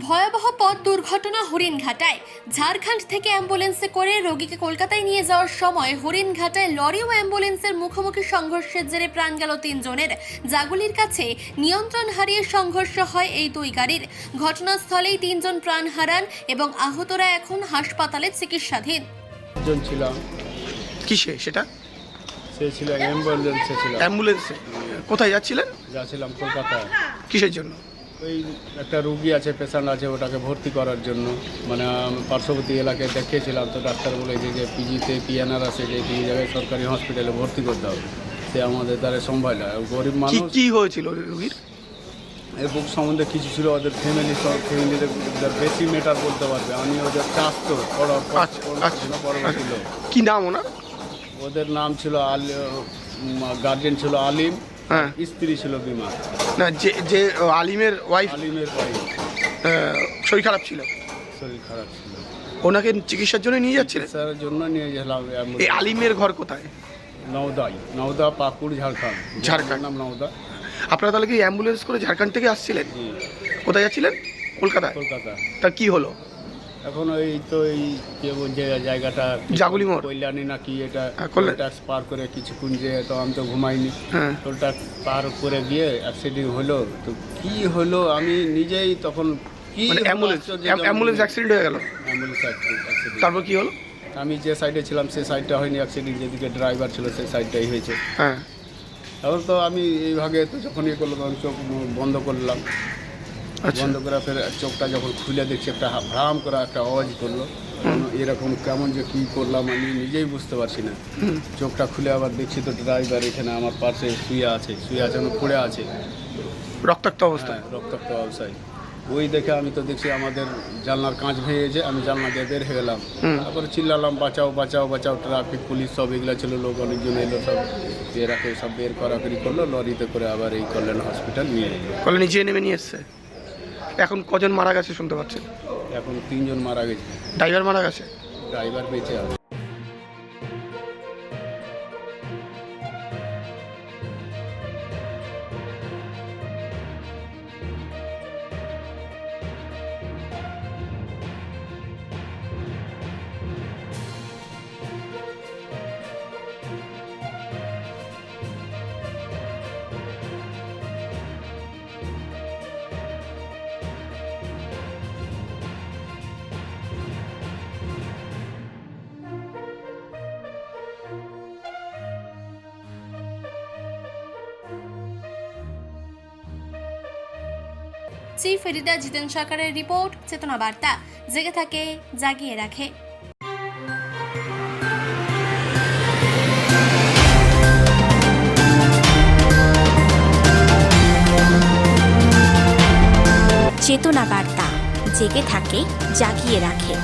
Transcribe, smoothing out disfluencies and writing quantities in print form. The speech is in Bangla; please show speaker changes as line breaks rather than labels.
ভয়াবহ পথ দুর্ঘটনা হরিণঘাটায়। ঝাড়খণ্ড থেকে অ্যাম্বুলেন্সে করে রোগীকে কলকাতায় নিয়ে যাওয়ার সময় হরিণঘাটায় লরি ও অ্যাম্বুলেন্সের মুখোমুখি সংঘর্ষের জেরে প্রাণ গেল 3 জনের। জাগুলির কাছে নিয়ন্ত্রণ হারিয়ে সংঘর্ষ হয় এই দুই গাড়ির। ঘটনাস্থলেই 3 জন প্রাণ হারান এবং আহতরা এখন হাসপাতালে চিকিৎসাধীন।
জন ছিলাম,
কিসে সেটা?
সে ছিল অ্যাম্বুলেন্সে ছিল,
অ্যাম্বুলেন্সে কোথায় যাচ্ছিলেন?
যাচ্ছিলাম কলকাতায়।
কিসের জন্য?
ওই একটা রুগী আছে, পেশেন্ট আছে, ওটাকে ভর্তি করার জন্য। মানে পার্শ্ববর্তী এলাকায় দেখিয়েছিলাম, তো ডাক্তার বলেছে যে পিজিতে পিএনআর আছে, যে এই জায়গায় সরকারি হসপিটালে ভর্তি করতে হবে। সে আমাদের দ্বারা সম্ভব না, গরিব মানুষ।
কি হয়েছিল রুগীর?
এই বুক সম্বন্ধে কিছু ছিল, ওদের ফ্যামিলি, সব ফ্যামিলিদের বেশি মেটার বলতে পারবে। আমি ওদের চাষ তো ছিল।
কি নাম ওনার?
ওদের নাম ছিল গার্জেন ছিল আলিম,
হ্যাঁ,
স্ত্রী ছিল বিমা।
না, যে আলিমের ওয়াইফ,
আলিমের ওয়াইফ
শরীর খারাপ ছিল,
শরীর খারাপ ছিল,
ওনাকে চিকিৎসার জন্য নিয়ে যাচ্ছিলেন।
চিকিৎসার জন্য নিয়ে গেলাম।
এই আলিমের ঘর কোথায়?
নওদা, পাকুড়, ঝাড়খণ্ড। নাম নওদা।
আপনারা তাহলে কি অ্যাম্বুলেন্স করে ঝাড়খণ্ড থেকে আসছিলেন?
জি।
কোথায় যাচ্ছিলেন? কলকাতায়।
কলকাতা।
তা কি হলো?
এখন এই কে বলছে জায়গাটা
জাগুলি মোড়,
কল্যাণী নাকি, এটা
কল্যাণ
ট্যাক্স পার করে কিছুক্ষণ যে, তো আমি তো ঘুমাইনি।
হ্যাঁ,
টোল ট্যাক্স পার করে গিয়ে অ্যাক্সিডেন্ট হলো। তো কি হলো আমি নিজেই তখন কি,
মানে অ্যাম্বুলেন্স অ্যাক্সিডেন্ট হয়ে গেল।
Ambulance accident.
তারপর কি হলো?
আমি যে সাইডে ছিলাম সেই সাইডটা হয়নি অ্যাক্সিডেন্ট, যেদিকে ড্রাইভার ছিল সেই সাইডটাই হয়েছে।
হ্যাঁ,
তারপর তো আমি এই ভাগে তো যখন ইয়ে করলাম, তখন চোখ বন্ধ করলাম।
আচ্ছা,
বন্ধ করে ফের চোখটা যখন খুলে দেখছি, একটা ভ্রাম করা একটা আওয়াজ করলো। এরকম কেমন যে কী করলাম আমি নিজেই বুঝতে পারছি না। চোখটা খুলে আবার দেখছি তো ড্রাইভার এখানে আমার পাশে শুয়ে আছে, আমি পড়ে আছে
রক্তাক্ত অবস্থা।
রক্তাক্ত অবস্থায়। ওই দেখে আমি তো দেখছি আমাদের জানলার কাঁচ ভেঙেছে, আমি জানলা দিয়ে বের হয়ে গেলাম। তারপরে চিল্লালাম, বাঁচাও বাঁচাও বাঁচাও। ট্রাফিক পুলিশ সব এগুলো ছিল, লোক অনেকজন এলো, সব এরাকে সব বের করাকরি করলো, লরিতে করে আবার এই কল্যাণ হসপিটাল নিয়ে এলো।
কলে নিচে নেমে নিয়ে এসছে। এখন কজন মারা গেছে শুনতে পাচ্ছেন?
এখন 3 জন মারা গেছে।
ড্রাইভার মারা গেছে?
ড্রাইভার বেঁচে আছে।
চিফ এডিটর জিতেন সরকারের রিপোর্ট, চেতনা বার্তা। জেগে থাকে, জাগিয়ে রাখে।
চেতনা বার্তা, জেগে থাকে, জাগিয়ে রাখে।